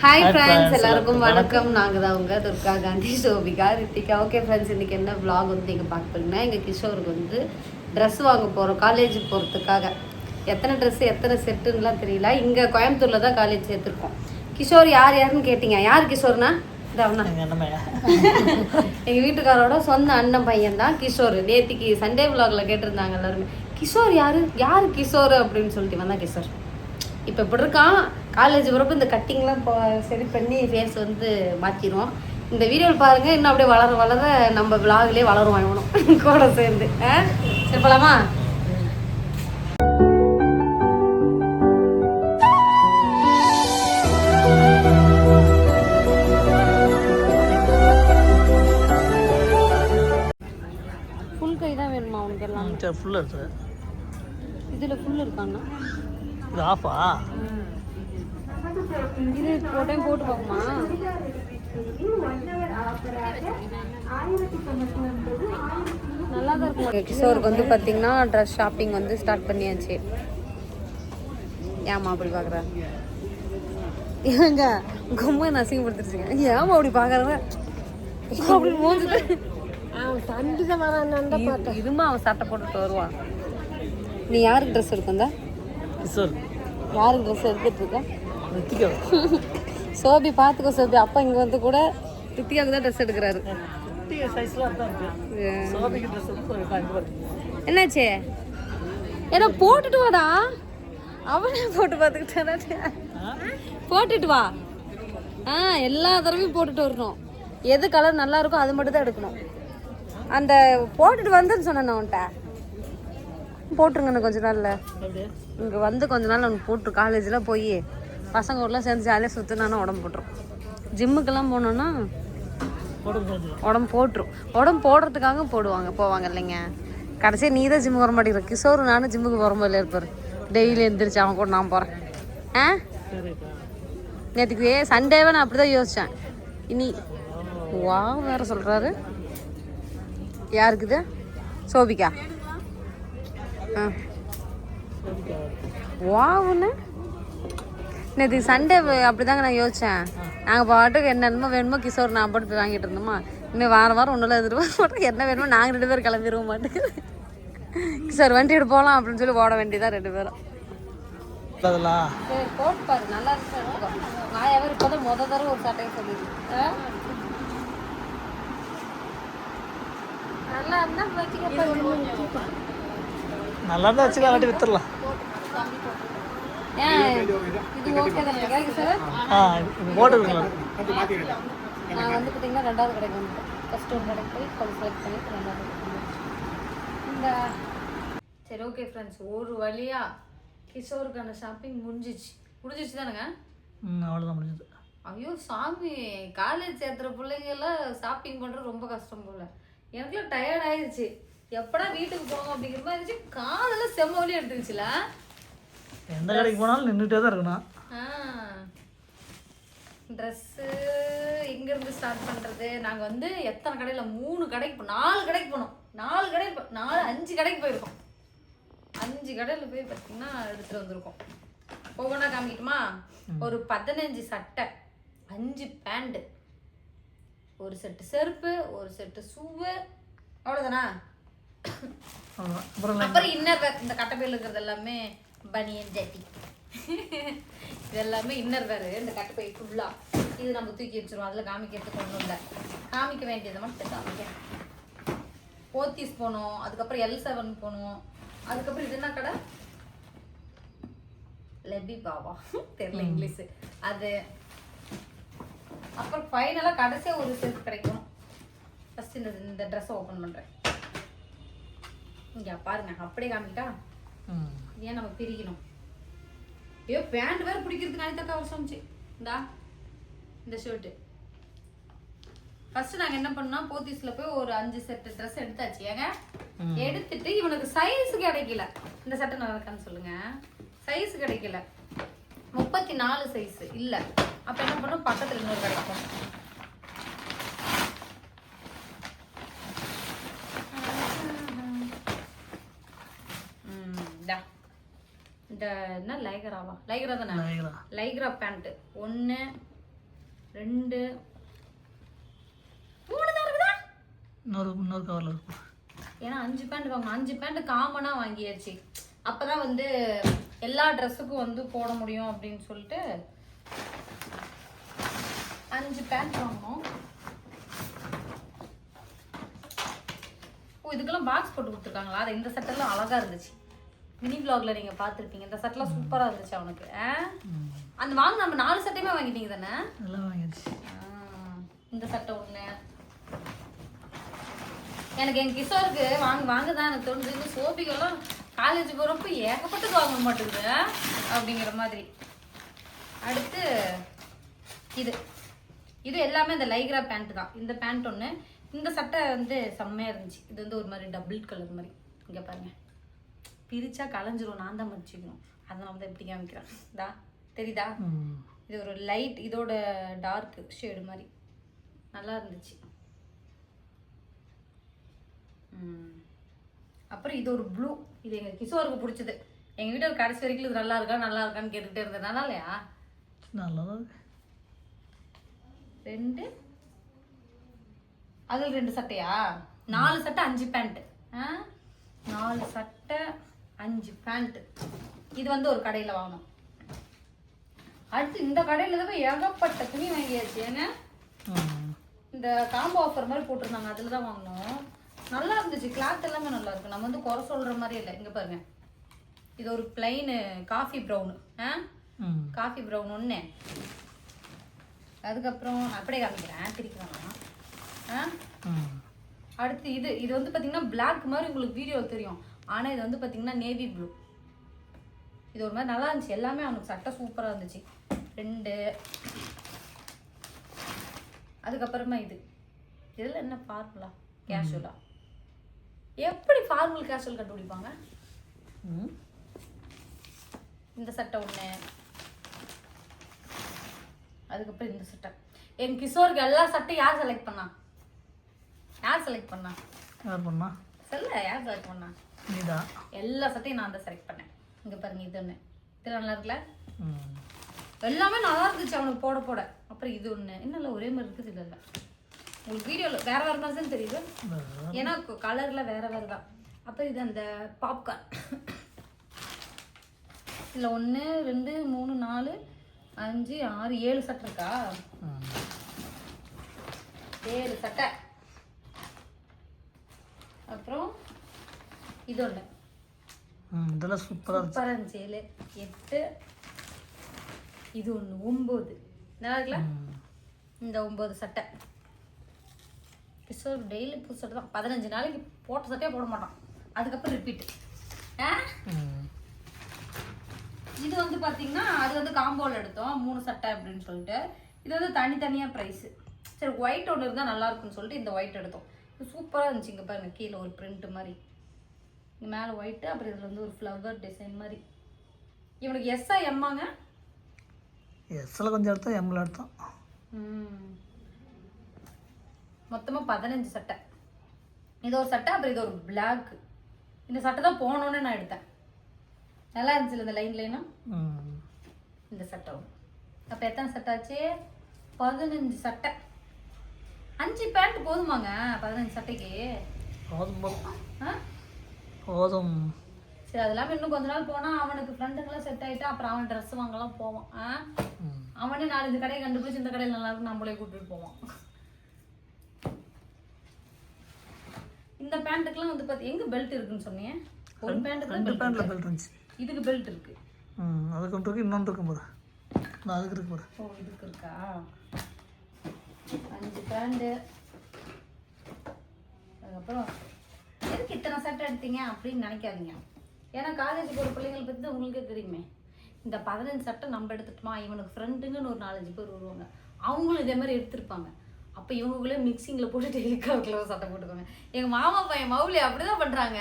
Hi friends, எல்லாருக்கும் வணக்கம். நாங்கள் தான் உங்கள் துர்கா காந்தி, சோபிகா, ரித்திகா. ஓகே ஃப்ரெண்ட்ஸ், இன்றைக்கி என்ன vlog வந்து நீங்கள் பார்க்குறீங்கன்னா, எங்கள் கிஷோருக்கு வந்து ட்ரெஸ் வாங்க போகிறோம் காலேஜுக்கு போகிறதுக்காக. எத்தனை ட்ரெஸ்ஸு எத்தனை செட்டுன்னெலாம் தெரியல. இங்கே கோயம்புத்தூரில் தான் காலேஜ் சேர்த்துருக்கோம். கிஷோர் யாருன்னு கேட்டிங்க. யார் கிஷோர்னா? எங்கள் வீட்டுக்காரோட சொந்த அண்ணன் பையன் தான் கிஷோர். நேத்திக்கு சண்டே விலாகில் கேட்டிருந்தாங்க எல்லாருமே, கிஷோர் யார் கிஷோர் அப்படின்னு சொல்லிட்டு வந்தான் கிஷோர். இப்போ இப்படி இருக்கான். காலேஜ் வரப்போ இந்த கட்டிங்லாம் சரி பண்ணி ஃபேஸ் வந்து மாற்றிடுவோம். இந்த வீடியோவில் பாருங்கள், இன்னும் அப்படியே வளர வளர நம்ம விலாகிலே வளரும் வாங்கணும் கூட சேர்ந்து. சரி போலாமா? ஃபுல் கை தான் வேணுமா உனக்கு எல்லாம்? சரி, ஃபுல்லாக இருக்குது. இதில் ஃபுல் இருக்காண்ணா. இது ஆஃபா? இது ஒரு டைம் போட்டு பார்க்குமா? நல்லா தான் இருக்கும். கிஷோருக்கு வந்து பார்த்தீங்கன்னா ட்ரெஸ் ஷாப்பிங் வந்து ஸ்டார்ட் பண்ணியாச்சு. ஏமா அப்படி பார்க்குற? ஏங்க ரொம்ப அசிங்கப்படுத்திருச்சுங்க. ஏமா அப்படி பார்க்குறத அப்படி மோந்துட்டு இதுமா அவன் சட்டை போட்டுட்டு வருவான். நீ யாருக்கு ட்ரெஸ் எடுக்கந்தா? யாருக்கு ட்ரெஸ் எடுத்துட்டு இருக்க? சோபி பார்த்துக்கோ சோபி. அப்பா இங்கே வந்து கூட ரித்திகாவுக்கு தான் ட்ரெஸ் எடுக்கிறாரு. என்னாச்சு? ஏன்னா போட்டுட்டு வாடா. அவனே போட்டு பார்த்துக்கிட்டா. போட்டுட்டு வா. எல்லா தடவையும் போட்டுட்டு வரணும். எது கலர் நல்லா இருக்கோ அது மட்டும் தான் எடுக்கணும். அந்த போட்டுட்டு வந்துன்னு சொன்னேன் அவன்கிட்ட. போட்டுருங்கண்ணா கொஞ்ச நாளில். இங்கே வந்து கொஞ்ச நாள் அவனுக்கு போட்டு காலேஜில் போய் பசங்க ஊர்லாம் சேர்ந்து ஜாலியாக சுற்றுனானா உடம்பு போட்டுரும். ஜிம்முக்கெல்லாம் போனோன்னா உடம்பு போட்டுரும். உடம்பு போடுறதுக்காக போவாங்க இல்லைங்க. கடைசியாக நீ தான் ஜிம்முக்கு வர மாட்டேங்கிற. கிஷோர் நானும் ஜிம்முக்கு போகிற இல்லை இருப்பார். டெய்லி எழுந்திரிச்சு அவன் கூட நான் போகிறேன். நேற்றுக்கு சண்டேவே நான் அப்படி தான் யோசித்தேன். இனி வா வேறு சொல்கிறாரு. யாருக்குது? சோபிகா. வாவுன்னு நேற்று சண்டே அப்படிதாங்க நான் யோசித்தேன். நாங்கள் பாட்டுக்கு என்னென்னமோ வேணுமோ கிஷோர் நான் பாட்டு போய் வாங்கிட்டு இருந்தோமா. இன்னும் வாரம் ஒன்றும் எதிர்பார்க்க என்ன வேணுமோ நாங்கள் 2 பேரும் கிளம்பிடுவோம் மாட்டுக்கு. கிஷோர் வண்டி எடுத்து போகலாம் அப்படின்னு சொல்லி ஓட வேண்டியதான் 2 பேரும். சரி போட்டு பாரு, நல்லா இருக்கு. நான் எவர் இப்போதான் தடவை ஒரு சட்டையை சொல்லிடுறேன். நல்லா இருந்தால் நல்லா இருந்தால் வச்சுக்கலாம், வாட்டி வித்துடலாம். இது ஓகே தானே சார்? போட்டுருக்கலாம். நான் வந்து பார்த்தீங்கன்னா 2வது கடைக்கு வந்துட்டேன். ஃபர்ஸ்ட் ஒரு கடைக்கு போய் கொஞ்சம் செலக்ட் பண்ணிட்டு 2வது இந்த. சரி ஓகே ஃப்ரெண்ட்ஸ், ஒரு வழியாக கிஷோருக்கான ஷாப்பிங் முடிஞ்சிச்சு தானுங்க? அவ்வளோதான் முடிஞ்சது. ஐயோ சாமி, காலேஜ் சேர்த்துற பிள்ளைங்கெல்லாம் ஷாப்பிங் பண்ணுறது ரொம்ப கஷ்டம் போல். எனக்குலாம் டயர்ட் ஆயிடுச்சு. எப்படா வீட்டுக்கு போவோம் அப்படிங்கிற மாதிரி இருந்துச்சு. காலெல்லாம் செம்ம வலி எடுத்துக்கிச்சுல. எந்த கடைக்கு போனாலும் நின்றுட்டே தான் இருக்கணும். ட்ரெஸ்ஸு எங்கேருந்து ஸ்டார்ட் பண்ணுறது? நாங்கள் வந்து எத்தனை கடையில் 3 கடைக்கு 4 கடைக்கு போனோம். 5 கடைக்கு போயிருக்கோம். 5 கடையில் போய் பார்த்தீங்கன்னா எடுத்துகிட்டு வந்திருக்கோம். ஒவ்வொன்றா காமிக்கிட்டுமா? ஒரு 15 சட்டை, 5 பேண்ட்டு, ஒரு செட்டு செருப்பு, ஒரு செட்டு ஷூவு, அவ்வளோதானா? அப்புறம் இன்னர் வேர். இந்த கட்டப்பையில் இருக்கிறது எல்லாமே பனியன் ஜட்டி. இது எல்லாமே இன்னர் வேறு. இந்த கட்டப்பை ஃபுல்லாக இது நம்ம தூக்கி வச்சுருவோம். அதில் காமிக்கிறதுக்கு ஒன்றும் இல்லை. காமிக்க வேண்டியதை மட்டும் காமிக்க. போத்தீஸ் போனோம், அதுக்கப்புறம் L7 போனோம், அதுக்கப்புறம் இது என்ன கடை? லெபி பாவா தெரியல இங்கிலீஷு அது. அப்புறம் ஃபைனலாக கடைசியாக ஒரு செட் கிடைக்கும். ஃபஸ்ட்டு இந்த ட்ரெஸ்ஸை ஓப்பன் பண்ணுறேன். இங்கே பாருங்க, அப்படியே காமிக்கிட்டா ஏன் நம்ம பிரிக்கணும்? ஐயோ பேண்ட் வேறு பிடிக்கிறதுக்கு அனிதாக்கா அவர் சொன்னிச்சு. இந்த ஷர்ட்டு ஃபர்ஸ்ட் நாங்கள் என்ன பண்ணோம், போத்தீஸில் போய் ஒரு 5 செட்டு ட்ரெஸ் எடுத்தாச்சு. ஏங்க எடுத்துட்டு இவனுக்கு சைஸு கிடைக்கல. இந்த சட்டை நல்லா இருக்கான்னு சொல்லுங்க. சைஸு கிடைக்கல, 34 சைஸு இல்லை. அப்போ என்ன பண்ணோம், பக்கத்தில் இன்னொரு கிடைக்கும். இந்த என்ன லைக்ரா தானே, லைக்ரா பேண்ட் 1 2 3 தான் இருக்குதா? இன்னொரு கவரில் இருக்கும். ஏன்னா 5 பேண்ட் வாங்கணும். 5 பேண்ட் காமனாக வாங்கியாச்சு. அப்பதான் வந்து எல்லா ட்ரெஸ்ஸுக்கும் வந்து போட முடியும் அப்படின்னு சொல்லிட்டு 5 பேண்ட் வாங்கணும். ஓ, இதுக்கெல்லாம் பாக்ஸ் போட்டு கொடுத்துருக்காங்களா? அது இந்த சட்டெல்லாம் அழகா இருந்துச்சு. மினி vlogல நீங்க பார்த்துருப்பீங்க. இந்த சட்டெல்லாம் சூப்பரா இருந்துச்சு அவனுக்கு. அந்த வாங்க நம்ம 4 சட்டையுமே வாங்கிட்டீங்க தானே? எல்லாம் வாங்கிடுச்சு. இந்த சட்டை ஒண்ணு எனக்கு என் கிஷோருக்கு வாங்கதான் எனக்கு தோணுது. இந்த சோபிகெல்லாம் காலேஜ் போறப்ப ஏகப்பட்டது வாங்க மாட்டேங்குது அப்படிங்கிற மாதிரி. அடுத்து இது எல்லாமே இந்த லைக்ரா பேண்ட் தான். இந்த பேண்ட் ஒண்ணு. இந்த சட்டை வந்து செம்மையா இருந்துச்சு. இது வந்து ஒரு மாதிரி டபுள் கலர் மாதிரி. இங்க பாருங்க, பிரிச்சா கலைஞ்சிரும். நான் தான் மடிச்சுக்கணும். அதனால தான் இப்படி காமிக்கிறேன். தெரியுதா? இது ஒரு லைட், இதோட டார்க் ஷேடு மாதிரி நல்லா இருந்துச்சு. அப்புறம் இது ஒரு ப்ளூ. இது எங்க கிஷோருக்கு பிடிச்சது. எங்க வீட்டில் கடைசி வரைக்கும் இது நல்லா இருக்கான்னு கேட்டுக்கிட்டே இருந்தது. நல்லா இல்லையா? நல்லா 2 அதில் 2 சட்டையா? 4 சட்டை 5 பேண்ட். 4 சட்டை 5 பேண்ட். இது வந்து ஒரு கடையில் வாங்கணும். அடுத்து இந்த கடையில் தான் ஏகப்பட்ட துணி வாங்கியாச்சு. ஏன்னா இந்த காம்போ ஆஃபர் மாதிரி போட்டிருந்தாங்க, அதில் தான் வாங்கினோம். நல்லா இருந்துச்சு. கிளாத் எல்லாமே நல்லா இருக்கு. நம்ம வந்து குறை சொல்ற மாதிரி இல்லை. இங்க பாருங்க, இது ஒரு plain coffee brown. Coffee brown ஒன்று. அதுக்கப்புறம் அப்படியே காமிக்கிறேன், பிரிக்கலாம். அடுத்து இது வந்து பார்த்தீங்கன்னா பிளாக் மாதிரி உங்களுக்கு வீடியோவில் தெரியும். ஆனால் இது வந்து பார்த்தீங்கன்னா நேவி ப்ளூ. இது ஒரு மாதிரி நல்லா இருந்துச்சு. எல்லாமே அவனுக்கு சட்டை சூப்பராக இருந்துச்சு. 2. அதுக்கப்புறமா இதில் என்ன ஃபார்முலா கேஷுவலா? எப்படி ஃபார்மல் கேஷுவல் கண்டுபிடிப்பாங்க? இந்த சட்டை ஒன்று. அதுக்கப்புறம் இந்த சட்டை. என் கிஷோருக்கு எல்லா சட்டையும் யார் செலக்ட் பண்ணா? யார் செலக்ட் பண்ணா? சொல்ல, யார் செலக்ட் பண்ணா? நீதான். எல்லா சட்டையும் நான் தான் செலக்ட் பண்ணேன். இங்க பாருங்க, இது ஒன்று. இது நல்லா இருக்குல்ல? எல்லாமே நல்லா இருந்துச்சு அவனுக்கு போட. அப்புறம் இது ஒன்று. இன்னும் ஒரே மாதிரி இருக்குது. இல்லை உங்களுக்கு வீடியோவில் வேற மாதிரி தான் தெரியுது. ஏன்னா கலரில் வேற தான். அப்புறம் இது அந்த பாப்கார்ன். இதில் 1 2 3 4 5 6 7 சட்டை இருக்கா? 7 சட்டை. அப்புறம் இது ஒன்று. இதெல்லாம் சூப்பராக இருந்துச்சு. 7 8 இது ஒன்று 9. நல்லா இருக்குல்ல? இந்த 9 சட்டை. கிஷோர் டெய்லி புது சட்டை தான். 15 நாளைக்கு போட்ட சட்டையே போட மாட்டான். அதுக்கப்புறம் ரிப்பீட். இது வந்து பார்த்தீங்கன்னா அது வந்து காம்போவில் எடுத்தோம் 3 சட்டை அப்படின்னு சொல்லிட்டு. இது வந்து தனித்தனியாக ப்ரைஸு. சரி, ஒயிட் ஒன்று இருந்தால் நல்லா இருக்குன்னு சொல்லிட்டு இந்த ஒயிட் எடுத்தோம். இது சூப்பராக இருந்துச்சு. இங்கே பாருங்க, கீழே ஒரு பிரிண்ட் மாதிரி, இங்கே மேலே ஒயிட்டு, அப்புறம் இதில் வந்து ஒரு ஃப்ளவர் டிசைன் மாதிரி. இவனுக்கு எஸ்ஸா எம்மாங்க? எஸ்ஸில் கொஞ்சம் எடுத்தோம், எம்மில் எடுத்தோம். மொத்தமாக 15 சட்டை. இது ஒரு சட்டை, அப்புறம் இது ஒரு பிளாக். இந்த சட்டை தான் போனோன்னு நான் எடுத்தேன். நல்லா இருந்துச்சு இந்த லைனா. இந்த சட்டை அப்போ எத்தனை சட்டை ஆச்சு? 15 சட்டை. 5 பேண்ட் போதுமாங்க 15 சட்டைக்கு? போதும். சரி, அதெல்லாம் இன்னும் கொஞ்ச நாள் போனால் அவனுக்கு ஃப்ரெண்டுங்களாம் செட் ஆகிட்டா அப்புறம் அவன் ட்ரெஸ் வாங்கலாம் போவான். அவனே 4 கடையை கண்டுபிடிச்சி இந்த கடையில் நல்லா இருக்கு நம்மளே கூப்பிட்டு போவான். இந்த பேண்ட்டுக்குலாம் வந்து பார்த்து எங்கே பெல்ட் இருக்குன்னு சொன்னீங்க? ஒரு பேண்ட்டுக்கு பெல்ட் இருந்துச்சு. இதுக்கு பெல்ட் இருக்கு. அதுக்கு ஒன்று இருக்கு, இன்னொன்று இருக்கும் போது. அதுக்கு இருக்கு போது. ஓ, இதுக்கு இருக்கா? 5 பேண்ட்டு. அதுக்கப்புறம் எதுக்கு இத்தனை சட்டை எடுத்தீங்க அப்படின்னு நினைக்காதீங்க. ஏன்னா காலேஜுக்கு ஒரு பிள்ளைங்களை பற்றி தான் உங்களுக்கே தெரியுமே. இந்த 15 சட்டை நம்ம எடுத்துட்டோமா, இவனுக்கு ஃப்ரெண்டுங்கன்னு ஒரு 4-5 பேர் வருவாங்க, அவங்களும் இதே மாதிரி எடுத்திருப்பாங்க. அப்போ இவங்களுக்குள்ளே மிக்சிங்கில் போட்டு டெய்லிக்காவுக்குள்ள சட்டை போட்டுக்கோங்க. எங்கள் மாமா பையன் மௌலி அப்படிதான் பண்ணுறாங்க.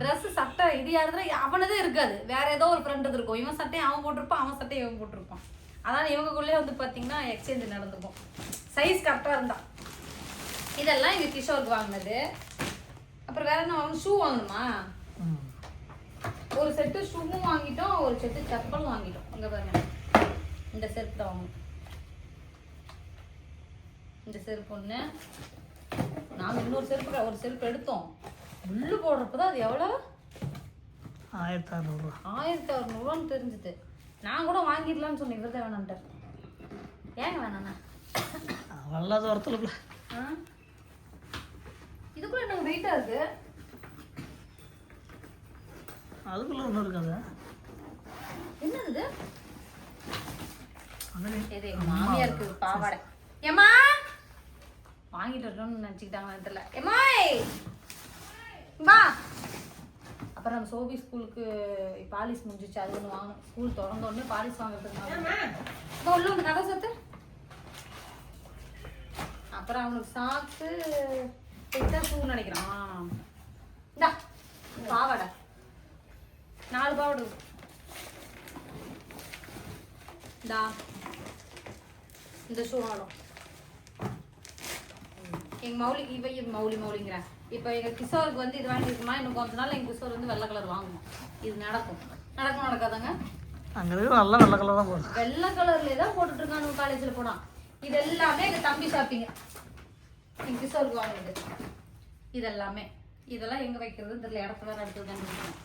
ட்ரெஸ்ஸு சட்டை இது யாருதுனா அவனதே இருக்காது, வேற ஏதோ ஒரு ஃப்ரெண்டு இருக்கும். இவன் சட்டையை அவன் போட்டிருப்பான், அவன் சட்டையை இவன் போட்டிருப்பான். அதனால் இவங்களுக்குள்ளே வந்து பார்த்தீங்கன்னா எக்ஸ்சேஞ்ச் நடந்துக்கும், சைஸ் கரெக்டாக இருந்தா. இதெல்லாம் எங்கள் கிஷோருக்கு வாங்கினது. அப்புறம் வேற என்ன வாங்கணும்? ஷூ வாங்கணுமா? ஒரு செட்டு ஷூவும் வாங்கிட்டோம், ஒரு செட்டு செப்பலும் வாங்கிட்டோம். அங்கே பாருங்க, இந்த செட் தான் வாங்கணும். இந்த செருப்பு ஒன்று. நாங்கள் இன்னொரு செருப்பு எடுத்தோம். முள்ளு போடுறப்ப தான் அது எவ்வளோ 1600 1600 தெரிஞ்சுது. நான் கூட வாங்கிடலான்னு சொன்னேன், இவர் தான் வேணான்ட்டார். ஏங்க வேணாண்ணா? அவ்வளோ தூரத்தில் இதுக்குள்ள எனக்கு வெயிட்டாக இருக்கு. அதுக்குள்ளே ஒன்றும் இருக்காது. என்னது இது எங்கள் மாமியாருக்கு பாவாடை. ஏம்மா வாங்கிட்டு வரணும்னு நினச்சிக்கிட்டாங்கன்னு தெரியல. ஏம்மாய் வா. அப்புறம் நம்ம சோபி ஸ்கூலுக்கு பாலிஸ் முடிஞ்சிச்சு, அது ஒன்று வாங்கணும். ஸ்கூல் திறந்தோடனே பாலிஸ் வாங்குறதுக்கு உள்ள ஒன்று கதை சத்து. அப்புறம் அவனுக்கு சாப்பிட்டு ஷூன்னு நினைக்கிறான். இந்தா பாவாடை 4 பாவாடை இருக்கு. இந்தா இந்த ஷூ ஆடும். எங்கள் மௌலிங்கிறேன். இப்போ எங்கள் கிஷோருக்கு வந்து இது வாங்கியிருக்குமா, இன்னும் கொஞ்ச நாள் எங்கள் கிஷோர் வந்து வெள்ளை கலர் வாங்கணும். இது நடக்காதாங்க? அங்கே இருக்கிற நல்லா வெள்ளை கலர் தான் போடுது. வெள்ளை கலர்லேயே தான் போட்டுட்ருக்கானு காலேஜில் போனான். இது எல்லாமே எங்கள் தம்பி ஷாப்பிங்க, எங்கள் கிஷோருக்கு வாங்கினது. இதெல்லாம் எங்கே வைக்கிறது தெரியல, இடத்துல வேறு எடுத்து கண்டுபிடிக்கணும்.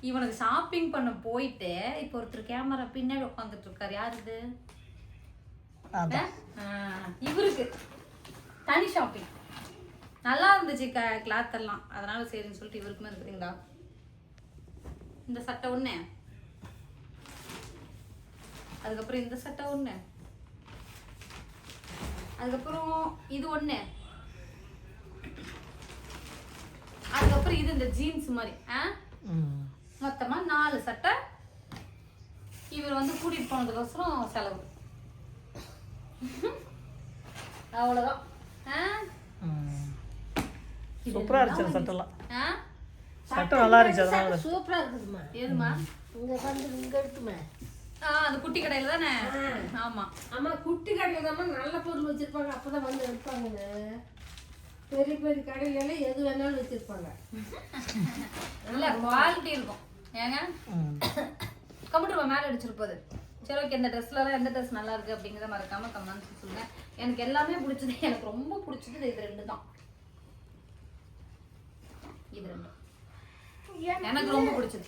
இவனுக்கு ஷாப்பிங் பண்ண போயிட்டு இப்போ ஒருத்தர் கேமரா பின்னாடி உட்காந்துட்டு இருக்காரு. யார் இது? இவருக்கு தனி ஷாப்பிங். நல்லா இருந்துச்சு கிளாத் எல்லாம், அதனால சரின்னு சொல்லிட்டு இவருக்குமே இருக்குதுங்களா. இந்த சட்டை ஒன்று, அதுக்கப்புறம் இந்த சட்டை ஒன்று, அதுக்கப்புறம் இது ஒன்று, அதுக்கப்புறம் இது இந்த ஜீன்ஸ் மாதிரி. மொத்தமா 4 சட்டை. இவர் வந்து கூட்டிட்டு போனதுக்கோசரம் செலவு. அவ்வளோதான். சூப்பராக இருந்துச்சு சட்டெல்லாம். சட்டை நல்லா இருந்துச்சு. அதனால சூப்பரா இருக்குதுமா. ஏதுமா இங்க எடுத்துமா. அந்த குட்டி கடையில தானே? ஆமா குட்டி கடையில தான் நல்ல பொருள் வச்சிருப்பாங்க, அப்பதான் வந்து எடுப்பாங்க. பெரிய பெரிய கடையில எல்லாம் எது வேணாலும் வச்சிருப்பாங்க. நல்ல குவாலிட்டி இருக்கும். ஏங்க கம்ப்யூட்டர் மேலே அடிச்சிருப்போது. சரி ஓகே, இந்த ட்ரெஸ்லாம் எந்த ட்ரெஸ் நல்லா இருக்கு அப்படிங்கிறத மறக்காம கமெண்ட்ஸ் சொல்லுங்க. எனக்கு எல்லாமே பிடிச்சது. எனக்கு ரொம்ப பிடிச்சது இது 2 தான். இது 2 எனக்கு ரொம்ப பிடிச்சது.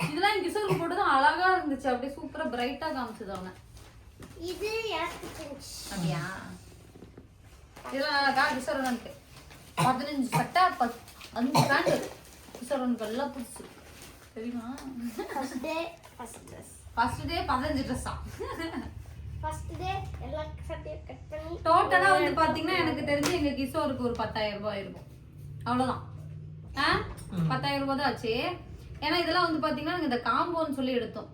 இதெல்லாம் என் கிஷோருக்கு போட்டுதான் அழகா இருந்துச்சு. அப்படியே சூப்பரா பிரைட்டா காமிச்சது அவனை. இது அப்படியா? இதெல்லாம் கிஷோரனுக்கு 15 சட்டை 5 பேண்ட். கிஷோரனுக்கு எல்லாம் புதுசு தெரியுமா? ஃபர்ஸ்ட் டே 15 ட்ரெஸ்ஸா? ஃபர்ஸ்ட் டே எல்லா சட்டையும் கட் பண்ணி டோட்டலா வந்து பாத்தீங்கன்னா எனக்கு தெரிஞ்சு எங்க கிஷோருக்கு ஒரு 10,000 ரூபாய் இருக்கும். அவ்வளவுதான். 10,000 ரூபாய் தான் ஆச்சு. ஏன்னா இதெல்லாம் வந்து பாத்தீங்கன்னா இந்த காம்போன்னு சொல்லி எடுத்தோம்,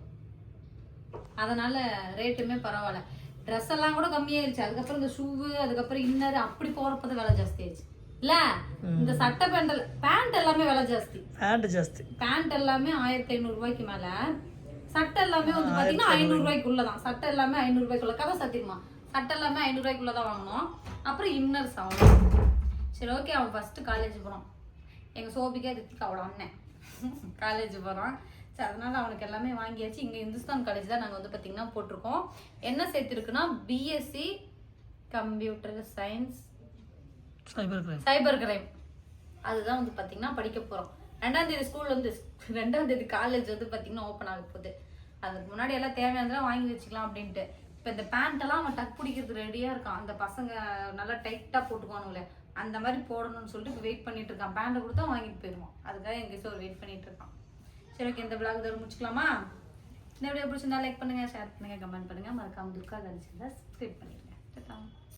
அதனால ரேட்டுமே பரவாயில்ல. ட்ரெஸ் எல்லாம் கூட கம்மியாயிருச்சு. அதுக்கப்புறம் இந்த ஷூவு, அதுக்கப்புறம் இன்னர் அப்படி போறப்பதான் விலை ஜாஸ்தி ஆயிடுச்சு இல்ல. இந்த சட்டை பேண்ட் எல்லாமே விலை ஜாஸ்தி. பேண்ட் எல்லாமே 1500 ரூபாய்க்கு மேல. சட்டை எல்லாமே வந்து பாத்தீங்கன்னா 500 ரூபாய்க்குள்ளதான். சட்டை எல்லாமே 500 ரூபாய்க்குள்ள. கதை சத்தியமா சட்டை எல்லாமே 500 ரூபாய்க்குள்ளதான் வாங்கணும். அப்புறம் இன்னர்ஸ் ஆகணும். சரி ஓகே, அவன் ஃபர்ஸ்ட் காலேஜ் போறான். எங்க சோபிக்கா ரித்திகா அவளோட அண்ணன் காலேஜ் போறான். சரி அதனால அவனுக்கு எல்லாமே வாங்கியாச்சு. இங்க இந்துஸ்தான் காலேஜ் தான் நாங்க வந்து பாத்தீங்கன்னா போட்டிருக்கோம். என்ன சேர்த்திருக்குன்னா BSc computer science cyber crime. அதுதான் வந்து பாத்தீங்கன்னா படிக்க போறோம். 2ஆம் தேதி ஸ்கூல் வந்து 2ஆம் தேதி காலேஜ் வந்து பாத்தீங்கன்னா ஓப்பன் ஆக போகுது. அதுக்கு முன்னாடி எல்லாம் தேவையானதெல்லாம் வாங்கி வச்சுக்கலாம் அப்படின்ட்டு. இப்போ இந்த பேண்ட் எல்லாம் அவன் டக் பிடிக்கிறதுக்கு ரெடியா இருக்கான். அந்த பசங்க நல்லா டைட்டா போட்டுக்குவானுங்களே, அந்த மாதிரி போடணும்னு சொல்லிட்டு வெயிட் பண்ணிட்டு இருக்கான். பேண்டை கொடுத்தா வாங்கிட்டு போயிடுவான். அதுக்காக எங்க ஒரு வெயிட் பண்ணிட்டு இருக்கான். சரி ஓகே, இந்த விளாக் இதோட முடிச்சுக்கலாமா? இந்த வீடியோ பிடிச்சிருந்தா லைக் பண்ணுங்க, ஷேர் பண்ணுங்க, கமெண்ட் பண்ணுங்க. மறக்காம துர்கா காலேஜ் சப்ஸ்கிரைப் பண்ணிடுங்க.